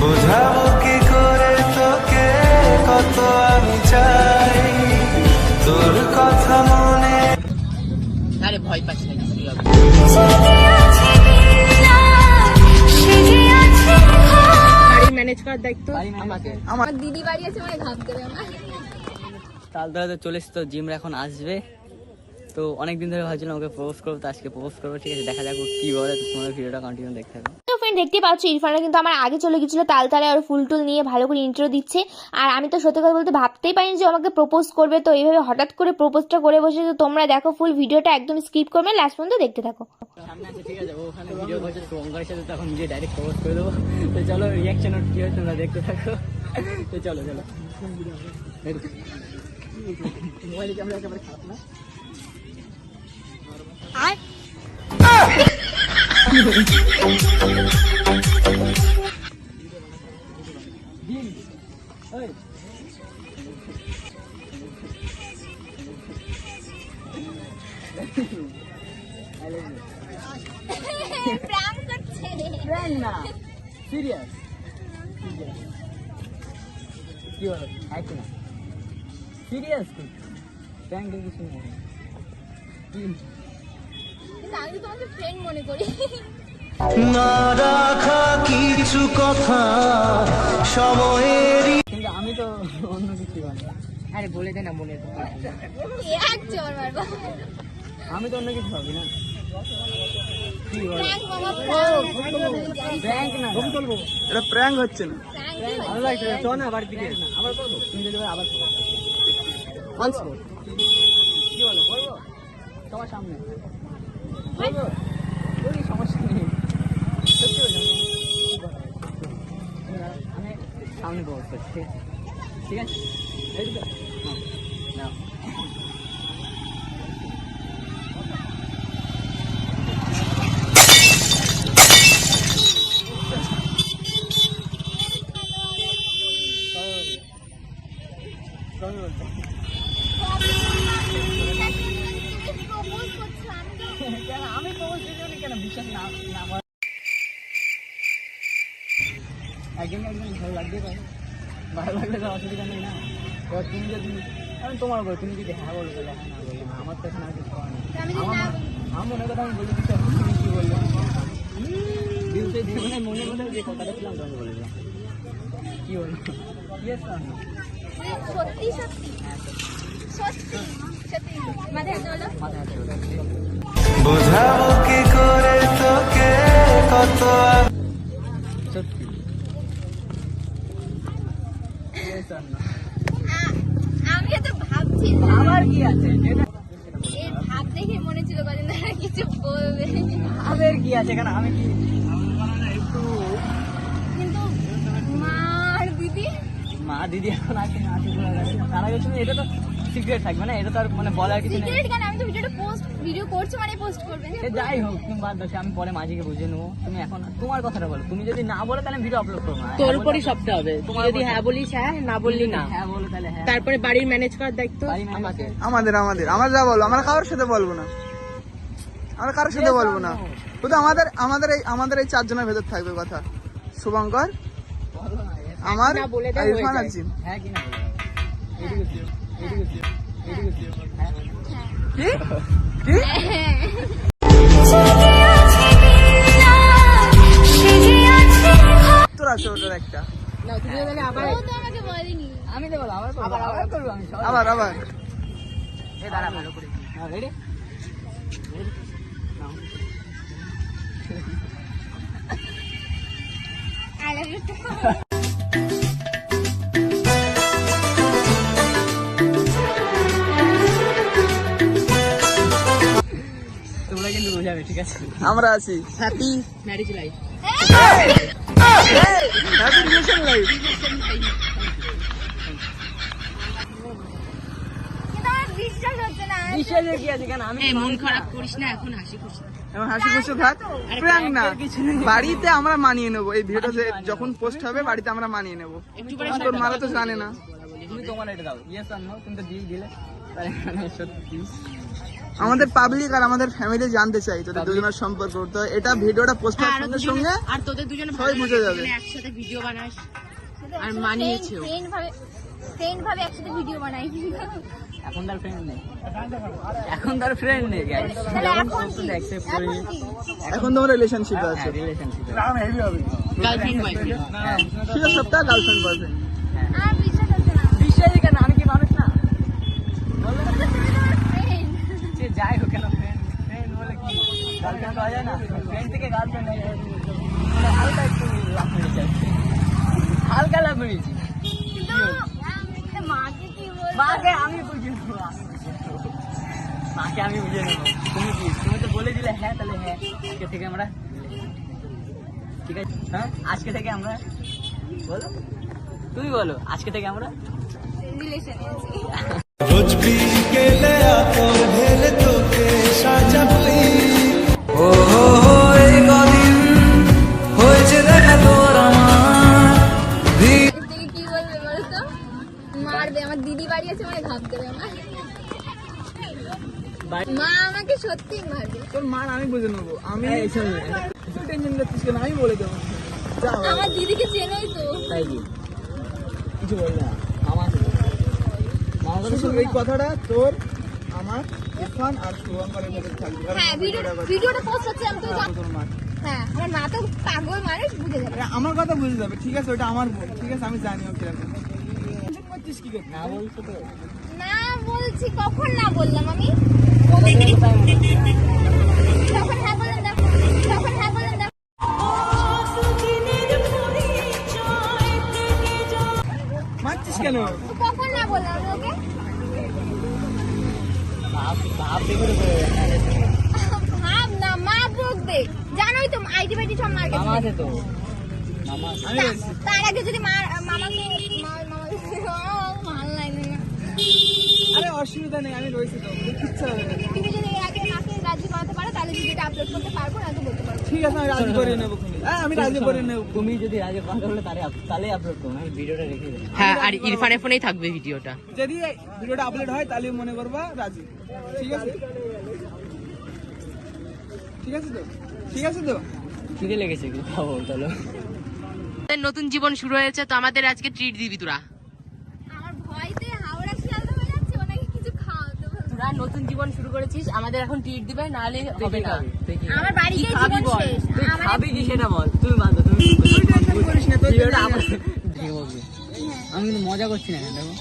বোঝাবো কি করে তোকে কত আমি চাই তোর কথা মনে। আরে ভয় পাস না, কিছু হবে বাড়ি ম্যানেজ করার দায়িত্ব আমাদের। আমার দিদি বাড়ি আছে মানে ভাবতে হবে আমার। তালতলাতে চলে এসে তো জিমরা এখন আসবে, তো অনেকদিন ধরে ভাবছিলাম ওকে প্রপোজ করবো, তো আজকে প্রপোজ করবো। ঠিক আছে, দেখা যাক ও কি বলে। তো তোমরা ভিডিওটা কন্টিনিউ দেখতে থাকো। তো ফ্রেন্ড দেখতে পাচ্ছ ইরফানরা কিন্তু আমার আগে চলে গেছিলো তালতলায়, আর ফুল টুল নিয়ে ভালো করে ইন্ট্রো দিচ্ছে। আর আমি তো সত্যি কথা বলতে ভাবতেই পারিনি যে আমাকে প্রপোজ করবে, তো এইভাবে হঠাৎ করে প্রপোজটা করে বসে। তো তোমরা দেখো ফুল ভিডিওটা একদম স্কিপ করবে, লাস্ট পর্যন্ত দেখতে থাকো। সামনে আছে, ঠিক আছে, ওখানে ভিডিও করছে, তো ওঙ্কারের সাথে তখন নিজে ডাইরেক্ট প্রপোজ করে দেবো। তো চলো রিয়াকশন ওর কি হয় তোমরা দেখতে থাকো। তো চলো চলো, মোবাইল ক্যামেরা একেবারে খারাপ না। প্র্যাঙ্ক করছে। প্র্যাঙ্ক না, সিরিয়াস। কি বলো, একই না, সিরিয়াস প্র্যাঙ্কের কিছু নেই। কিন্তু আমি তো তোমাকে ফ্রেন্ড মনে করি। না রাখা কিছু কথা সময়েরই। কিন্তু আমি তো অন্য কিছু ভাবি। আরে বলে দে না, মনে তো এক চোর মারবো। আমি তো অন্য কিছু ভাবি না। কি বলো, প্র্যাঙ্ক মামা প্র্যাঙ্ক না, চলবো। এটা প্র্যাঙ্ক হচ্ছে না। ভালো লাগছে, চল না বাড়ির দিকে। আবার করবো, তুমি যদি আবার করবো। Once more. কি বলো, করবো তোমার সামনে? করবো, করি, সমস্যা নেই। সত্যি বলছি, আমি সামনে প্রপোজ করছি। ঠিক আছে, ঠিক আছে, নাও। আমি প্রপোজ দিতে কেন বিশ্বাস না আমার একজন একজন ভালো লাগতে পারে, ভালো লাগলে তো অসুবিধা নেই না। এবার তুমি যদি, আমি তোমার বলো, তুমি যদি হ্যাঁ বলো তাহলে হ্যাঁ, না বললে না। আমার তো এখন আর কিছু করার নেই। আমার মনের কথা আমি বলে দিচ্ছি, তুমি কি বললে দিলতে জীবনে মনের মধ্যে যে কথাটা ছিলাম তোমাকে বলে দিলাম। কি বলবো, ইয়েস না, সত্যি সত্যি সত্যি সত্যি মাথায় হাত বলো। মাথায় হাত দিও। বোঝাবো কি করে তোকে কত সত্যি ইয়েস আর না। আমিও তো ভাবছি আমার কি আছে, এর ভাব দেখে মনে ছিল কদিন ধরে কিছু বলবে, আমার কি আছে, কেন আমি কি একটু কিন্তু মা আর দিদি মা দিদি এখন আছে না, আছে তারা গেছিল। এটা তো সিক্রেট থাকবে না, এটা তো আর মানে বলার কিছু নেই। সিক্রেট কেন? আমি তো ভিডিওটা ভিডিও করছো মানে পোস্ট করবে। সে যাই হোক, তুমি বাদ দাও, সে আমি পরে মাঝিকে বুঝিয়ে নেবো। তুমি এখন তোমার কথাটা বলো। তুমি যদি না বলো তাহলে ভিডিও আপলোড করবো না। তোর উপরই সবটা হবে। তুই যদি হ্যাঁ বলিস হ্যাঁ, না বললি না। হ্যাঁ বলো তাহলে হ্যাঁ। তারপরে বাড়ির ম্যানেজ করার দায়িত্ব বাড়ি আমাদের। আমাদের আমাদের আমরা যা বলবো, আমরা কারোর সাথে বলবো না, আমরা কারোর সাথে বলবো না। শুধু আমাদের এই চারজনের ভেতর থাকবে কথা। শুভঙ্কর, আমার, না বলে দেয়, আর ইরফান হয়ে আর যায়। জিম। হ্যাঁ কি না বলো, এদিকে দিও, এদিকে দিও, এদিকে দিও। হ্যাঁ কি কি তোর আছে ওটার একটা। না তুমি তাহলে আবার ও তো আমাকে বলেনি। আমি তো বলো, আবার করবো, আবার করবো আমি সব। আবার এই দাঁড়া ভালো করে। হ্যাঁ রেডি, আই লাভ ইউ। তোমরা কিন্তু বোঝাবে, ঠিক আছে? আমরা আছি। Happy marriage life. Happy relation life. কিন্তু আমার বিশ্বাস হচ্ছে না। বিশ্বাসের কি আছে, কেন আমি এই মন খারাপ করিস না, এখন হাসি খুশি। এবং হাসি খুশি থাক। প্র্যাঙ্ক না, বাড়িতে আমরা মানিয়ে নেবো। এই ভিডিওটা যখন পোস্ট হবে বাড়িতে আমরা মানিয়ে নেবো। একটু পরে তোর মারা তো জানে না। তুমি তোমার এটা দাও, ইয়েস আর নো, তুমি তো দিয়ে দিলে। তাহলে মানে সত্যি আমাদের পাবলিক আর আমাদের ফ্যামিলি জানতে চাই তোদের দুজনের সম্পর্ক। তো এটা ভিডিওটা পোস্ট হ্যাঁ, করার আর সঙ্গে সঙ্গে আর তোদের দুজনে সবাই বুঝে যাবে। একসাথে ভিডিও বানাস আর আর মানিয়েছেও। ফ্রেন্ড ভাবে একসাথে ভিডিও বানাই। এখন তার ফ্রেন্ড নেই, এখন তার ফ্রেন্ড নেই গাইস। তাহলে এখন কি? অ্যাকসেপ্ট করি। এখন কি? এখন তোমরা রিলেশনশিপে আছো, হ্যাঁ, রিলেশনশিপে। Girlfriend boyfriend. হ্যাঁ, সেটা সপ্তাহ গার্লফ্রেন্ড বয়ফ্রেন্ড। আর বিশ্বাস হচ্ছে না। বিশ্বাসই কেন, আমি কি মানুষ না? বলো, তুমি তোমার ফ্রেন্ড। সে যাই হোক কেন, ফ্রেন্ড ফ্রেন্ড বলে কি গার্লফ্রেন্ড হওয়া যায় না? ফ্রেন্ড থেকে গার্লফ্রেন্ড হয়ে যায়। মানে হালকা একটু লাভ মেরেছি আর কি। হালকা লাভ মেরেছি। কিন্তু মাকে কি বলবো? মাকে আমি বুঝে নেবো, মাকে আমি বুঝে নেবো। তুমি কি, তুমি তো বলে দিলে হ্যাঁ, তাহলে হ্যাঁ, আজকে থেকে আমরা ঠিক আছে। হ্যাঁ, আজকে থেকে আমরা, বলো তুমি বলো, আজকে থেকে আমরা রিলেশনে আছি। রোজ বিকেলে আতর ঢেলে তোকে সাজাবই। ও এই কদিন হয়েছে দেখা তোর আমার। এর থেকে কি বলবে বলো তো? মারবে, আমার দিদি বাড়ি আছে মানে ঘাপ দেবে আমার। মা আমাকে সত্যি মারবে। তোর মান আমি বুঝে নেবো। আমি এই শোন, টেনশন করছিস কেন, আমি বলে দেবো। যা বাবা। আমার দিদিকে চেনোই তো। তাই কি কিছু বলবে না? আমার মামা কথা শুধু শুনবে এই না? কথাটা তোর, আমার, ইরফান আর শুভঙ্করের মধ্যে থাকবে। আর হ্যাঁ, ভিডিওটা পোস্ট হচ্ছে, আমি তো জানি। তোর মা। হ্যাঁ, আমার মা তো পাগল মানুষ, বুঝে যাবে। আরে আমার কথা বুঝে যাবে, ঠিক আছে? ওটা আমার বোন, ঠিক আছে? আমি জানি ও কিরকম। টেনশন করছিস কি করছিস? না বলছো তো না বলছি, কখন না বললাম আমি? কথা বলে তো তাই মনে হয়। যখন হ্যাঁ বললাম দেখো, যখন হ্যাঁ বললাম দেখো। মারছিস কেন? কখন না বললাম আমি ওকে? ভাব ভাব দেখে তো বলে দেয়। ভাব না, মা বকবে। জানোই তো আইডি বাইডি সব মার মামা গেছে। আছে তো, মামা আছে। আমি বলছি তার আগে যদি মামাকে ভালো লাগে না। আরে অসুবিধা নেই, আমি রয়েছি তো, কিচ্ছু হবে না। তুমি যদি এর আগে মাকে রাজি করাতে পারো তাহলে ভিডিওটা আপলোড করতে পারবো, না তো বলতে পারবো। ঠিক আছে, আমি রাজি করে নেবো। হ্যাঁ, আমি রাজি করে নেবো। তুমি যদি রাজি কথা বলে তাহলে আপলোড করো, আমি ভিডিওটা রেখে দেবো। হ্যাঁ, আর ইরফানের ফোনেই থাকবে ভিডিওটা। যদি ভিডিওটা আপলোড হয় তাহলে মনে করবা রাজি। ঠিক আছে? ঠিক আছে তো? ঠিক আছে তো? খিদে লেগেছে, কি খাবো চলো। আমাদের নতুন জীবন শুরু হয়েছে, তো আমাদের আজকে ট্রিট দিবি তোরা। আমার ভয়তে হাওড়া শিয়ালদা হয়ে যাচ্ছে, ওনাকে কিছু খাওয়াতে হবে। তোরা নতুন জীবন শুরু করেছিস, আমাদের এখন ট্রিট দিবে, নাহলে হবে না। আমার বাড়িতে কি খাবি জীবন বল? শেষ। তুই আমার খাবি কি সেটা বল, তুমি বাঁধো, তুমি টেনশন করিস না, তোর ভিডিওটা জন্য- আমার ঠিক হবে। আমি কিন্তু মজা করছি না, দেখো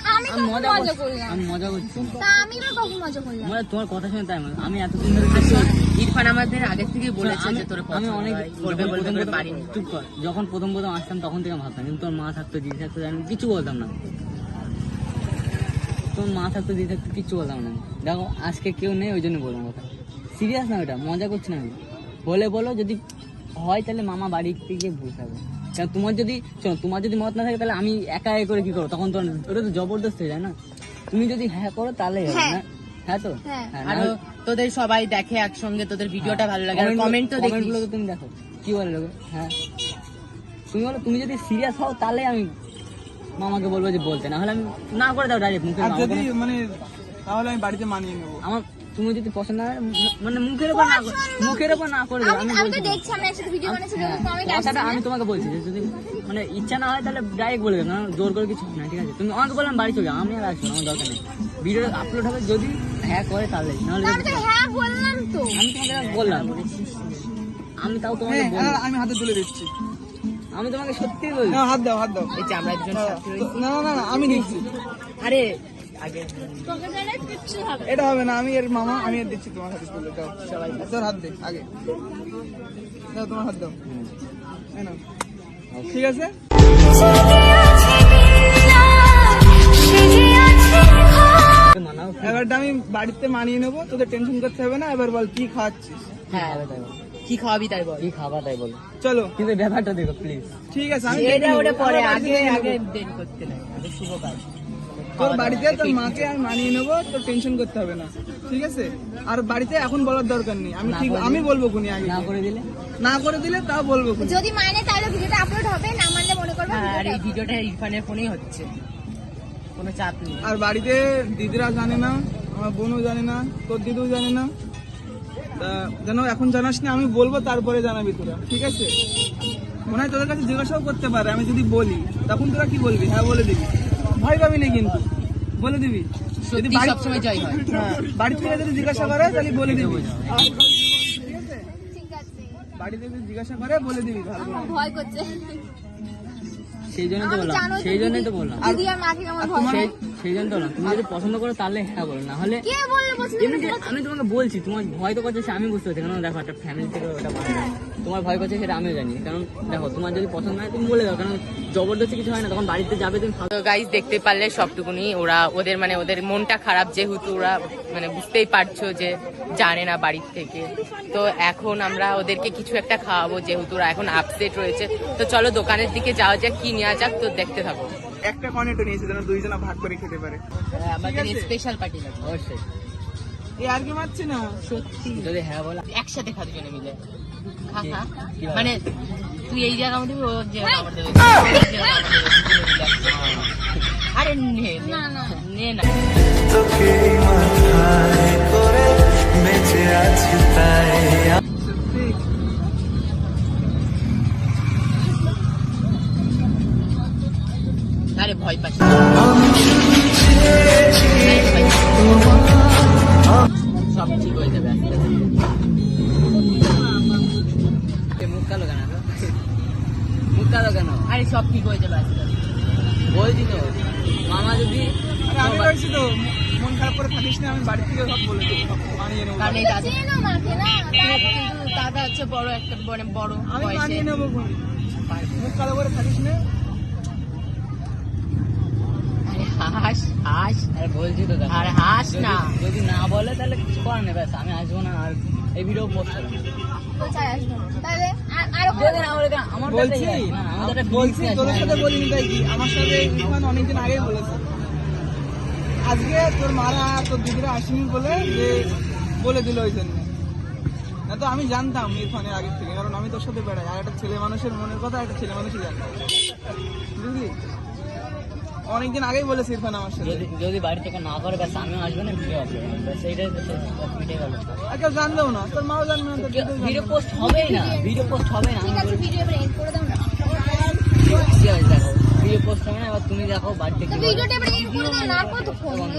আমি আমি কখন মজা মজা করছি, করলাম? আমি মজা করছি। তা আমি বা কখন মজা করলাম? মানে তোমার কথা শুনে তাই মনে হয়। আমি এতদিন ধরে দেখছি, ইরফান আমাদের আগে থেকে বলেছে যে তোর আমি অনেক বলবে বলবে প্রথম করে প্রথম- পারিনি। চুপ কর, যখন প্রথম আসতাম তখন থেকে ভাবতাম, কিন্তু তোর মা থাকতো, দিদি থাকতো, আমি কিছু বলতাম না। তোর মা থাকতো, দিদি থাকতো, কিচ্ছু বলতাম না। দেখো আজকে কেউ নেই, ওই জন্য বললাম কথা। সিরিয়াস না, ওটা মজা করছি না আমি। বলে বলো, যদি হয় তাহলে মামা বাড়ি থেকে বসে থাকবে। কারণ তোমার যদি শোনো, তোমার যদি মত না থাকে তাহলে আমি একা একা করে কি করবো? তখন তো ওটা তো জবরদস্ত হয়ে যায় না। তুমি যদি হ্যাঁ করো তাহলে হবে হ্যাঁ। না? হ্যাঁ তো হ্যাঁ। হ্যাঁ, আরো তোদের সবাই দেখে একসঙ্গে, তোদের ভিডিওটা ভালো লাগে, আর কমেন্ট তো কমেন্ট দেখিস। গুলো তো তুমি দেখো, কি বলে লোকে? হ্যাঁ, তুমি বলো, তুমি যদি সিরিয়াস হও তাহলে আমি মামাকে বলবো যে বলতে, না হলে আমি না করে দাও ডাইরেক্ট মুখে। আর আমার যদি কোনো- মানে তাহলে আমি বাড়িতে মানিয়ে নেবো। আমার তুমি যদি পছন্দ হয়, মানে মুখের উপর না করে, মুখের উপর না করে দেবো, আমি আমি তো বলছি। দেখছি আমরা একসাথে ভিডিও বানাচ্ছি, হ্যাঁ, কমেন্ট কথাটা আসছে। আমি তোমাকে বলছি যে যদি মানে ইচ্ছা না হয় তাহলে ডাইরেক্ট বলে দেবো, না জোর করে কিছু না, ঠিক আছে? তুমি আমাকে বললাম বাড়ি চলে যাও, আমি আর আসবো না, আমার দরকার নেই। ভিডিও আপলোড হবে যদি হ্যাঁ করে তাহলে, নাহলে আমি তো হ্যাঁ বললাম তো। আমি তোমাকে বললাম, আমি তাও তোমাকে হ্যাঁ, বললাম, আমি হাতে তুলে দিচ্ছি। আমি তোমাকে সত্যি বলছি। না, হাত দাও, হাত দাও। এই যে আমরা দুজন সাথী হয়েছি। না না না না, আমি দিচ্ছি। আরে আগে তোকে জানাই কিচ্ছু হবে না। এটা হবে না, আমি এর মামা, আমি এর দিচ্ছি তোমার হাতে তুলে দাও। সবাই তোর হাত দে আগে, দাও তোমার হাত দাও। এই নাও। ঠিক আছে? মানাও কি? এবারটা আমি বাড়িতে মানিয়ে নেবো, তোদের টেনশন করতে হবে না। এবার বল কি খাওয়াচ্ছিস? হ্যাঁ, খাবে তাই বলো। কি খাওয়াবি তাই বল। কি খাবা তাই বলো, চলো, কিন্তু ব্যাপারটা দেখো প্লিজ। ঠিক আছে, আমি এটা দেখে নেবো। ওটা পরে, আমার বাড়িতে আগে দেখে নেবো। আগে দেরি করতে নাই, আগে শুভ কাজ। তোর বাড়িতে তোর মাকে আমি মানিয়ে নেবো, তোর টেনশন করতে হবে না, ঠিক আছে? আর বাড়িতে এখন বলার দরকার নেই, আমি ঠিক আমি বলবো খুনি আগে। না করে দিলে না করে দিলে তাও বলবো খুনি। যদি মানে তাহলে ভিডিওটা আপলোড হবে, না মানলে মনে করবে হ্যাঁ, আর এই ভিডিওটা ভিডিওটা ইরফানের ফোনেই হচ্ছে, কোনো চাপ নেই। আর বাড়িতে দিদিরা জানে না, আমার বোনও জানে না, তোর দিদিও জানে না। তা যেন এখন জানাস না, আমি বলবো তারপরে জানাবি তোরা, ঠিক আছে? মনে হয় তোদের কাছে জিজ্ঞাসাও করতে পারে, আমি যদি বলি তখন তোরা কি বলবি? হ্যাঁ বলে দিবি, ভয় পাবি না কিন্তু, বলে দিবি। যদি সত্যি সবসময় জয় হয়। হ্যাঁ, বাড়ি থেকে যদি জিজ্ঞাসা করে তাহলে বলে দিবি, ঠিক আছে বাড়িতে যদি জিজ্ঞাসা করে বলে দিবি ভালো করে। আমার ভয় করছে সেই জন্যই তো আমি বললাম, জানো সেই জন্যই তো বললাম, দিদি আর মাকে কেমন ভয় করে। সেই জন্য তো বললাম, তুমি যদি পছন্দ করো তাহলে হ্যাঁ বলো, না হলে কে বললো পছন্দ এমনি যে করতে? আমি তোমাকে বলছি তোমার ভয় তো করছে সে আমি বুঝতে পারছি, কারণ দেখো একটা ফ্যামিলি থেকে ওটা বাধা। তোমার ভয় করছে সেটা আমিও জানি, কারণ দেখো তোমার যদি পছন্দ হয় তুমি বলে দাও, কারণ জবরদস্তি কিছু হয় না, তখন বাড়িতে যাবে তুমি। তো গাইস দেখতে পারলে সবটুকুনি ওরা ওদের মানে ওদের মনটা খারাপ, যেহেতু ওরা মানে বুঝতেই পারছো যে জানে না বাড়ির থেকে। তো এখন আমরা ওদেরকে কিছু একটা খাওয়াবো, যেহেতু ওরা এখন আপসেট রয়েছে। তো চলো দোকানের দিকে যাওয়া যাক, কি নেওয়া যাক, তো দেখতে থাকো। একটা কর্নেটো নিয়েছে যেন দুইজনা ভাগ করে খেতে পারে। আমাদের স্পেশাল পার্টি লাগবে অবশ্যই, এই আর কি মারছি না, সত্যি যদি হ্যাঁ বলো একসাথে খাতে জন্য মিলে খা খা, মানে তুই এই জায়গা আমাদের ও জায়গা আমাদের আরে নে না না নে না তোকে মাথায় করে বেঁচে আছি তাই। সত্যি আরে ভয় পাচ্ছি সব ঠিক হয়ে যাবে আস্তে আস্তে। মুখ কালো কেন মুখ কালো কেন? আরে সব ঠিক হয়ে যাবে আস্তে আস্তে, বলছি তো। মামা যদি আরে আমি বলছি তো, মন খারাপ করে থাকিস না, আমি বাড়ি থেকে সব বলে দেবো, সব মানিয়ে নেবো। কারণ এই দাদা চেনো মাকে না কিন্তু দাদা হচ্ছে বড় একটা মানে বড় আমি বয়সে। মানিয়ে নেবো, মুখ কালো করে থাকিস না। আরে হাস হাস, আরে বলছি তো আরে হাস না, যদি না বলে তাহলে কিছু করার নেই, ব্যাস আমি আসবো না আর এই ভিডিও পোস্ট করবো। কোথায় আসবো তাহলে আরো যদি না বলে কেন? আমার বলছি বলছি তোদের সাথে বলি বলিনি তাই কি, আমার সাথে ইরফান অনেকদিন আগেই বলেছে। আজকে তোর মারা তোর দিদিরা আসেনি বলে যে বলে দিল, ওই জন্য। না তো আমি জানতাম ইরফানের আগের থেকে, কারণ আমি তোর সাথে বেড়াই, আর একটা ছেলে মানুষের মনের কথা একটা ছেলে মানুষই জানে, বুঝলি? অনেকদিন আগেই বলেছে ইরফান আমার সাথে। যদি বাড়ি থেকে না করে ব্যাস আমিও আসবো না, ভিডিও আপলোড করবো, ব্যাস এইটাই মিটে গেল। আর কেউ জানলেও না, তোর মাও জানবে না, তোর দিদিও জানবে ভিডিও না। পোস্ট হবেই না, ভিডিও পোস্ট হবে না। ঠিক আছে ভিডিও এবার এন্ড করে দাও না দেখো ভিডিও পোস্ট হবে না, এবার তুমি দেখো বাড়ি থেকে তো ভিডিওটা এবার এন্ড করে দাও না, আর কতক্ষণ